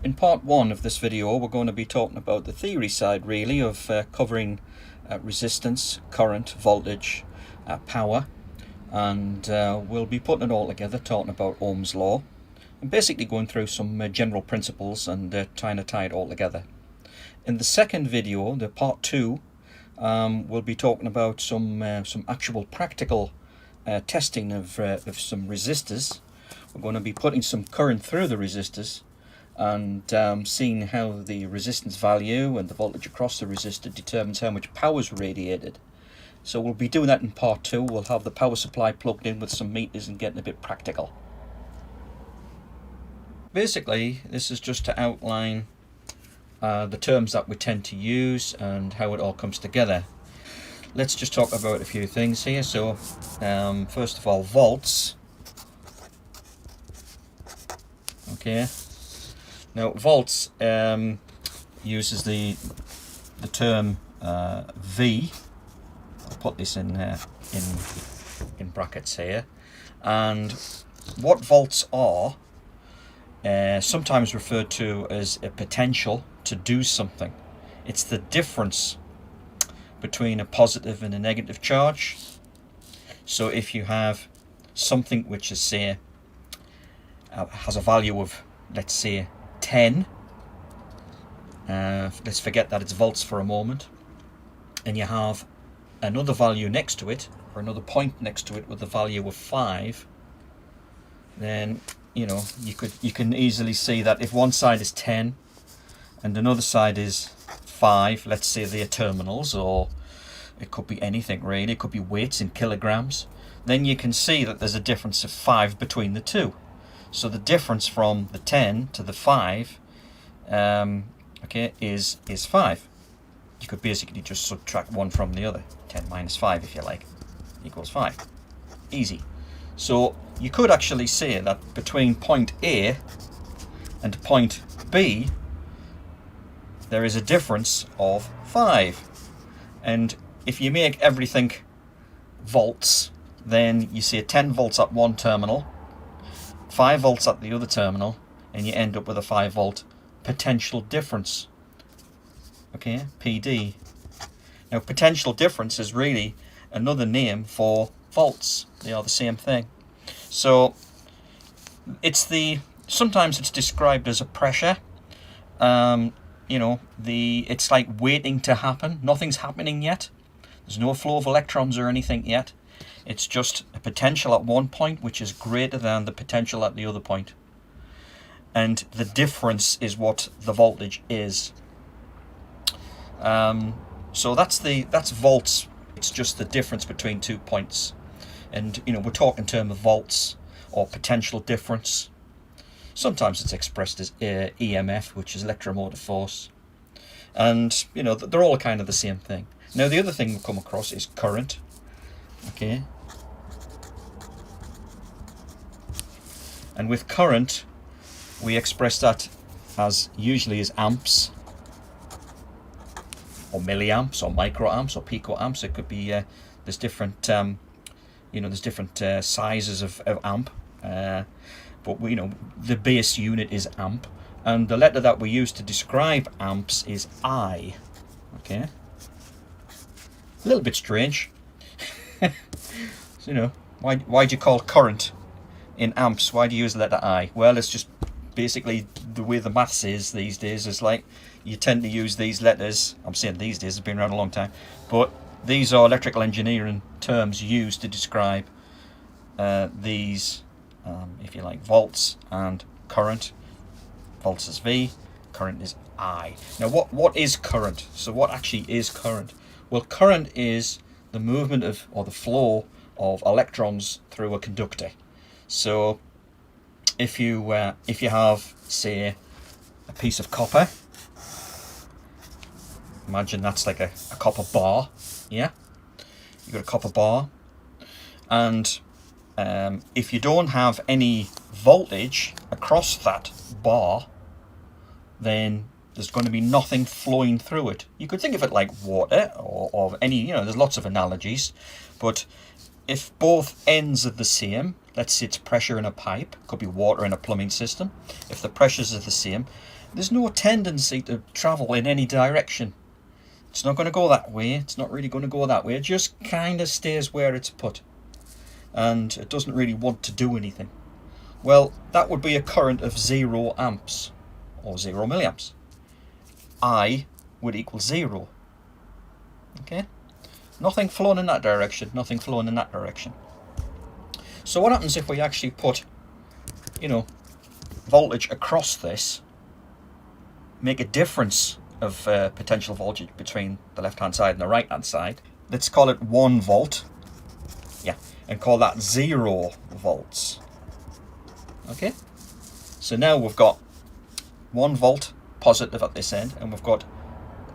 In part one of this video, we're going to be talking about the theory side, really, of covering resistance, current, voltage, power, and we'll be putting it all together, talking about Ohm's Law, and basically going through some general principles and trying to tie it all together. In the second video, the part two, we'll be talking about some actual practical testing of some resistors. We're going to be putting some current through the resistors and seeing how the resistance value and the voltage across the resistor determines how much power is radiated. So we'll be doing that in part two. We'll have the power supply plugged in with some meters and getting a bit practical. Basically, this is just to outline the terms that we tend to use and how it all comes together. Let's just talk about a few things here. So first of all, volts. Okay, now volts uses the term V. I'll put this in brackets here. And what volts are sometimes referred to as a potential to do something. It's the difference between a positive and a negative charge. So if you have something which is, say, has a value of, let's say, 10, let's forget that it's volts for a moment, and you have another value next to it, or another point next to it with a value of 5, then you can easily see that if one side is 10 and another side is 5, let's say they're terminals, or it could be anything really, it could be weights in kilograms, then you can see that there's a difference of 5 between the two. So the difference from the 10 to the 5 is 5. You could basically just subtract one from the other. 10 minus 5, if you like, equals 5. Easy. So you could actually say that between point A and point B, there is a difference of 5. And if you make everything volts, then you see 10 volts at one terminal, 5 volts at the other terminal, and you end up with a 5 volt potential difference. Okay, PD. Now, potential difference is really another name for volts. They are the same thing. So sometimes it's described as a pressure. It's like waiting to happen. Nothing's happening yet. There's no flow of electrons or anything yet. It's just a potential at one point which is greater than the potential at the other point. And the difference is what the voltage is. So that's volts. It's just the difference between 2 points. And we're talking in terms of volts or potential difference. Sometimes it's expressed as EMF, which is electromotive force. And they're all kind of the same thing. Now the other thing we come across is current. Okay. And with current, we express that as usually as amps, or milliamps, or microamps, or picoamps. It could be there's different there's different sizes of amp, but the base unit is amp, and the letter that we use to describe amps is I. Okay, a little bit strange. So, why do you call current in amps? Why do you use the letter I? Well, it's just basically the way the maths is these days. Is like you tend to use these letters. I'm saying these days, it's been around a long time, but these are electrical engineering terms used to describe these, if you like, volts and current. Volts is V, current is I. Now, what is current? So what actually is current? Well, current is the movement of, or the flow of electrons through a conductor. So if you have, say, a piece of copper, imagine that's like a copper bar. Yeah, you got a copper bar, and if you don't have any voltage across that bar, then there's going to be nothing flowing through it. You could think of it like water, or any, there's lots of analogies, but if both ends are the same, let's say it's pressure in a pipe, could be water in a plumbing system. If the pressures are the same, there's no tendency to travel in any direction. It's not going to go that way. It's not really going to go that way. It just kind of stays where it's put. And it doesn't really want to do anything. Well, that would be a current of 0 amps or 0 milliamps. I would equal 0. Okay? Nothing flowing in that direction, nothing flowing in that direction. So what happens if we actually put, voltage across this, make a difference of potential voltage between the left hand side and the right hand side? Let's call it 1 volt. Yeah, and call that 0 volts. Okay? So now we've got 1 volt positive at this end, and we've got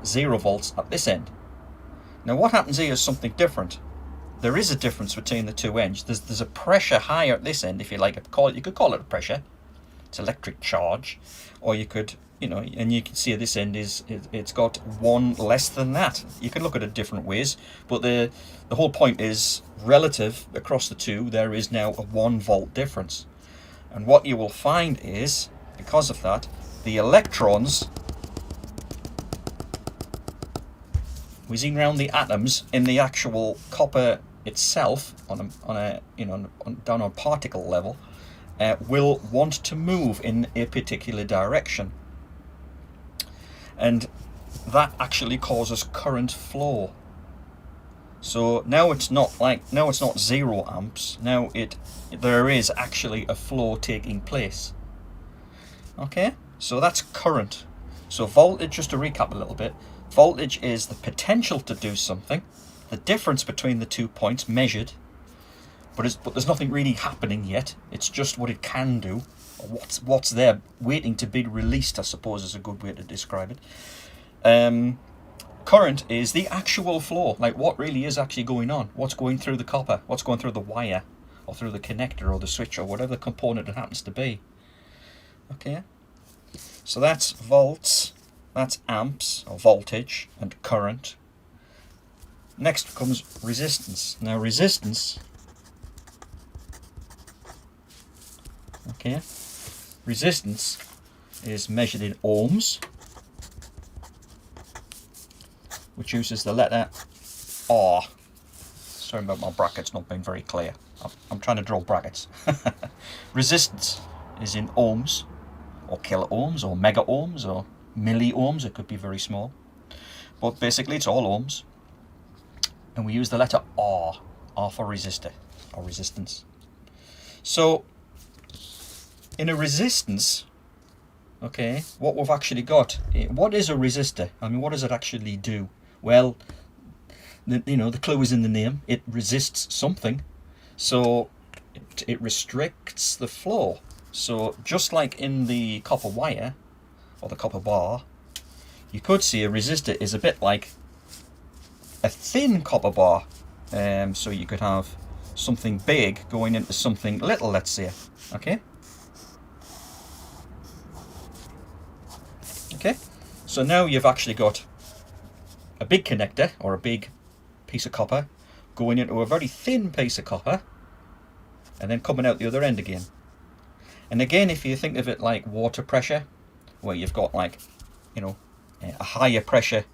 0 volts at this end. Now what happens here is something different. There is a difference between the two ends. There's a pressure higher at this end, if you like. You could call it a pressure. It's electric charge. Or you could, and you can see at this end it's got 1 less than that. You can look at it different ways, but the whole point is relative across the two. There is now a 1 volt difference. And what you will find is, because of that, the electrons whizzing around the atoms in the actual copper itself, down on particle level, will want to move in a particular direction, and that actually causes current flow. So now it's not 0 amps. Now there is actually a flow taking place. Okay, so that's current. So voltage, just to recap a little bit, voltage is the potential to do something, the difference between the 2 points measured, but there's nothing really happening yet. It's just what it can do, or what's there waiting to be released, I suppose is a good way to describe it. Current is the actual flow, like what really is actually going on, what's going through the copper, what's going through the wire, or through the connector or the switch or whatever component it happens to be. Okay, so that's volts, that's amps or voltage, and current. Next comes resistance. Now resistance, okay, resistance is measured in ohms, which uses the letter R. Sorry about my brackets not being very clear. I'm trying to draw brackets. Resistance is in ohms, or kilo ohms, or mega ohms, or milli ohms. It could be very small, but basically it's all ohms, and we use the letter R for resistor or resistance. So in a resistance, okay, what we've actually got, what is a resistor? I mean, what does it actually do? Well, the clue is in the name. It resists something, so it restricts the flow. So just like in the copper wire or the copper bar, you could see a resistor is a bit like a thin copper bar. So you could have something big going into something little, let's say. Okay, so now you've actually got a big connector or a big piece of copper going into a very thin piece of copper, and then coming out the other end again. And again, if you think of it like water pressure, where you've got like, a higher pressure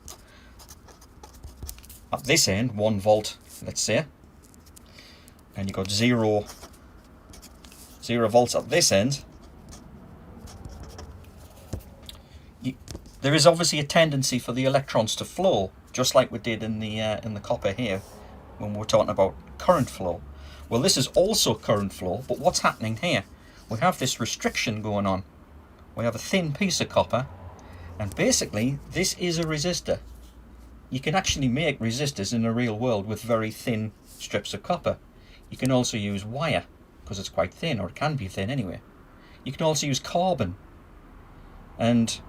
at this end, 1 volt, let's say, and you've got 0 volts at this end, there is obviously a tendency for the electrons to flow, just like we did in the copper here when we were talking about current flow. Well, this is also current flow, but what's happening here? We have this restriction going on. We have a thin piece of copper, and basically this is a resistor. You can actually make resistors in the real world with very thin strips of copper. You can also use wire, because it's quite thin, or it can be thin anyway. You can also use carbon, and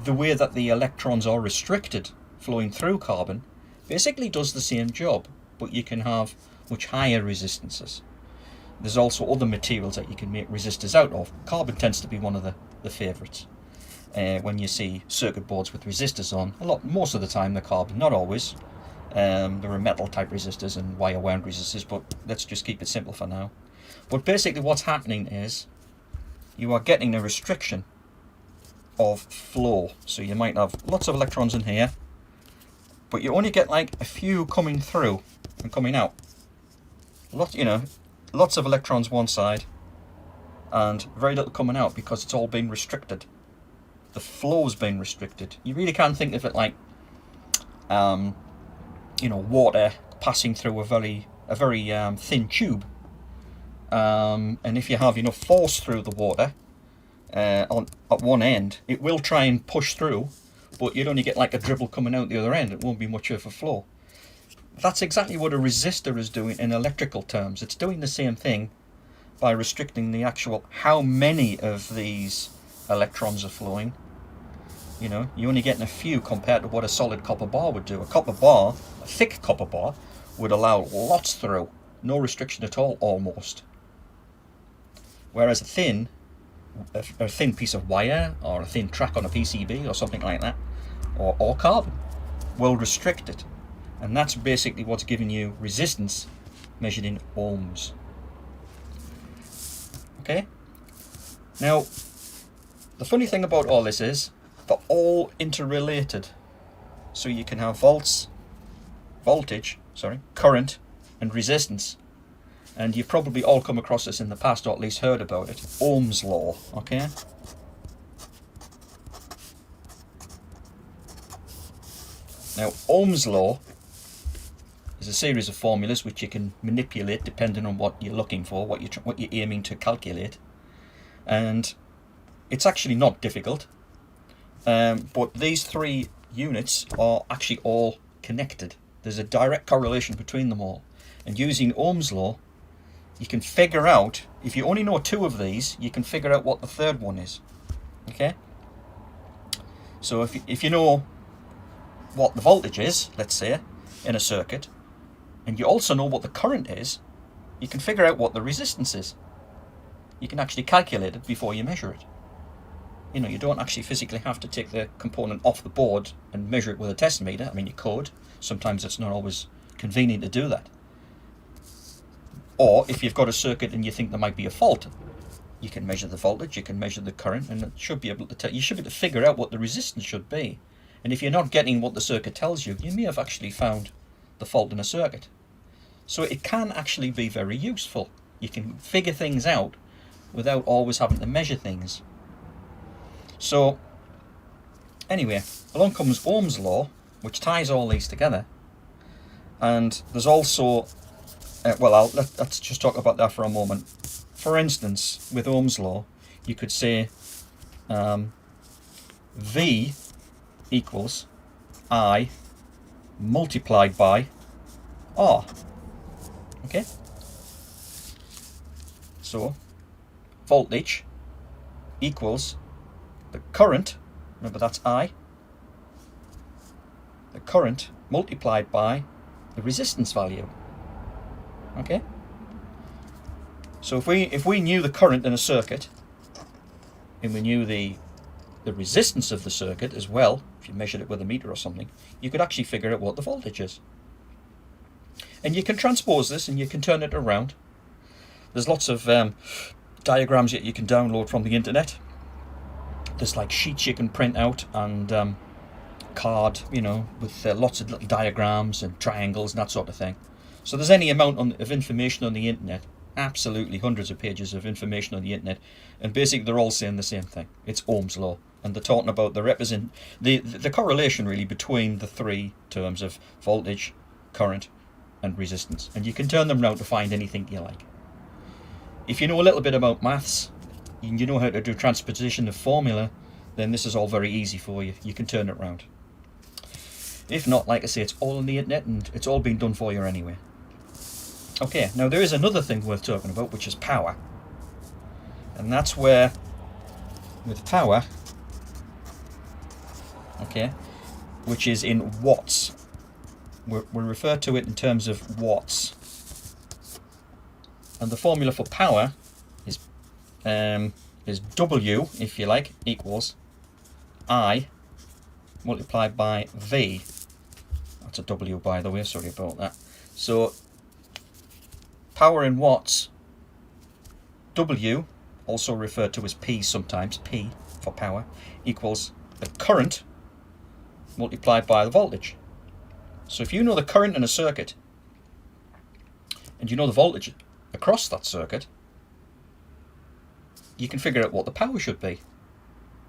the way that the electrons are restricted flowing through carbon basically does the same job, but you can have much higher resistances. There's also other materials that you can make resistors out of. Carbon tends to be one of the favourites. When you see circuit boards with resistors on, most of the time they're carbon, not always. There are metal type resistors and wire wound resistors, but let's just keep it simple for now. But basically what's happening is you are getting a restriction of flow. So you might have lots of electrons in here, but you only get like a few coming through and coming out. Lots of electrons one side and very little coming out because it's all been restricted. The flow's been restricted. You really can't think of it like water passing through a very thin tube. And if you have enough force through the water at one end, it will try and push through, but you'd only get like a dribble coming out the other end. It won't be much of a flow. That's exactly what a resistor is doing in electrical terms. It's doing the same thing by restricting the actual how many of these electrons are flowing. You're only getting a few compared to what a solid copper bar would do. A thick copper bar, would allow lots through, no restriction at all almost. Whereas a thin piece of wire or a thin track on a PCB or something like that, or carbon, will restrict it. And that's basically what's giving you resistance measured in ohms. Okay? Now, the funny thing about all this is they're all interrelated. So you can have current and resistance. And you've probably all come across this in the past, or at least heard about it. Ohm's Law, okay? Now, Ohm's Law is a series of formulas which you can manipulate depending on what you're looking for, what you're aiming to calculate. And it's actually not difficult. But these three units are actually all connected. There's a direct correlation between them all. And using Ohm's Law, you can figure out, if you only know two of these, you can figure out what the third one is. Okay? So if you know what the voltage is, let's say, in a circuit, and you also know what the current is, you can figure out what the resistance is. You can actually calculate it before you measure it. You don't actually physically have to take the component off the board and measure it with a test meter. I mean, you could. Sometimes it's not always convenient to do that. Or if you've got a circuit and you think there might be a fault, you can measure the voltage, you can measure the current, and it should be able to you should be able to figure out what the resistance should be. And if you're not getting what the circuit tells you, you may have actually found the fault in a circuit. So it can actually be very useful. You can figure things out without always having to measure things. So anyway, along comes Ohm's Law, which ties all these together. And there's also, let's just talk about that for a moment. For instance, with Ohm's Law, you could say V equals I multiplied by R. Okay? So, voltage equals the current, remember that's I, the current multiplied by the resistance value. Okay? So if we knew the current in a circuit, and we knew the resistance of the circuit as well, if you measured it with a meter or something, you could actually figure out what the voltage is. And you can transpose this and you can turn it around. There's lots of diagrams that you can download from the internet. There's like sheets you can print out and card, with lots of little diagrams and triangles and that sort of thing. So there's any amount of information on the internet, absolutely hundreds of pages of information on the internet, and basically they're all saying the same thing. It's Ohm's Law, and they're talking about the correlation really between the three terms of voltage, current, and resistance. And you can turn them around to find anything you like. If you know a little bit about maths, and you know how to do transposition of formula, then this is all very easy for you. You can turn it around. If not, like I say, it's all on the internet and it's all been done for you anyway. Okay, now there is another thing worth talking about, which is power. And that's where, with power, okay, which is in watts, we refer to it in terms of watts. And the formula for power is W, if you like, equals I multiplied by V. That's a W, by the way, sorry about that. So power in watts W, also referred to as P sometimes, P for power, equals the current multiplied by the voltage. So if you know the current in a circuit and you know the voltage across that circuit, you can figure out what the power should be.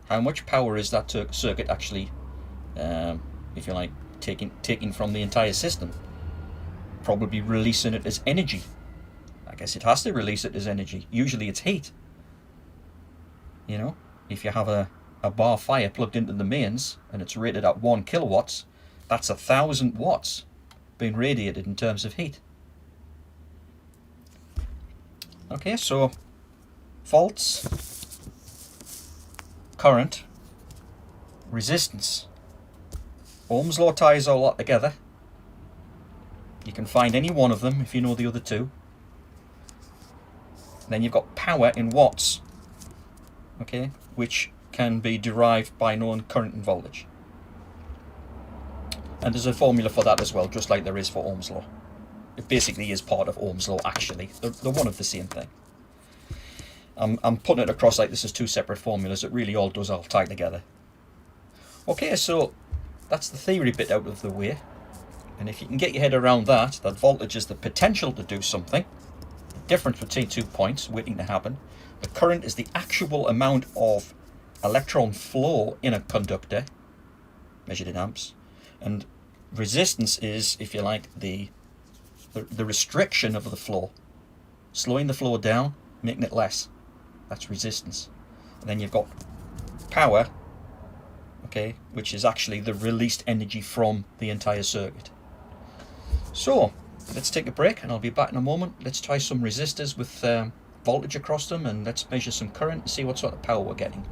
How much power is that circuit actually, if you like, taking from the entire system? Probably releasing it as energy. I guess it has to release it as energy. Usually it's heat. You know, if you have a bar fire plugged into the mains and it's rated at 1 kilowatts, that's 1,000 watts being radiated in terms of heat. Okay, so volts, current, resistance. Ohm's law ties all that together. You can find any one of them if you know the other two. Then you've got power in watts, okay, which can be derived by knowing current and voltage. And there's a formula for that as well, just like there is for Ohm's law. It basically is part of Ohm's law, actually. They're one of the same thing. I'm putting it across like this as two separate formulas. It really all does all tie together. Okay, so that's the theory bit out of the way. And if you can get your head around that voltage is the potential to do something, the difference between 2 points waiting to happen. The current is the actual amount of electron flow in a conductor, measured in amps. And resistance is, if you like, the restriction of the flow. Slowing the flow down, making it less. That's resistance. And then you've got power, okay, which is actually the released energy from the entire circuit. So, let's take a break and I'll be back in a moment. Let's try some resistors with voltage across them and let's measure some current and see what sort of power we're getting.